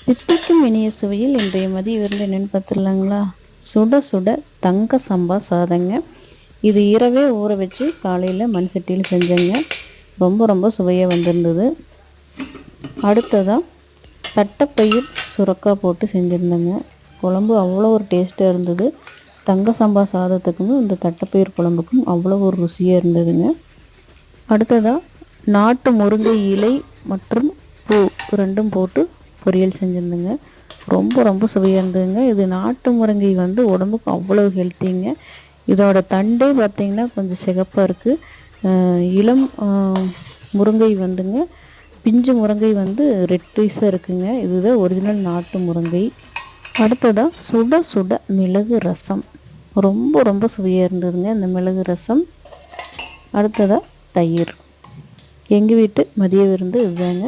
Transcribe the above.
தித்திக்கும் இனிய சுவையில் இன்றைய மதிய விருந்து என்னென்னு பார்த்துடலாங்களா? சுட சுட தங்க சம்பா சாதங்க. இது இரவே ஊற வச்சு காலையில் மண் சட்டியில் செஞ்சேங்க. ரொம்ப ரொம்ப சுவையாக வந்திருந்தது. அடுத்ததாக தட்டைப்பயிர் சுரக்காய் போட்டு செஞ்சுருந்தேங்க. குழம்பு அவ்வளோ ஒரு டேஸ்ட்டாக இருந்தது. தங்க சம்பா சாதத்துக்கும் இந்த தட்டைப்பயிர் குழம்புக்கும் அவ்வளோ ஒரு ருசியாக இருந்ததுங்க. அடுத்ததாக நாட்டு முருங்கை இலை மற்றும் பூ ரெண்டும் போட்டு பொரியல் செஞ்சுருந்தேங்க. ரொம்ப ரொம்ப சுவையாக இருந்ததுங்க. இது நாட்டு முருங்கை உடம்புக்கு அவ்வளோ ஹெல்த்திங்க. இதோட தண்டே பார்த்திங்கன்னா கொஞ்சம் சிகப்பாக இருக்குது. இளம் முருங்கை பிஞ்சு முருங்கை ரெட் பீஸாக இருக்குங்க. இதுதான் ஒரிஜினல் நாட்டு முருங்கை. அடுத்ததாக சுட சுட மிளகு ரசம். ரொம்ப ரொம்ப சுவையாக இருந்ததுங்க இந்த மிளகு ரசம். அடுத்ததாக தயிர். எங்கள் வீட்டு மதிய விருந்து இதுதாங்க.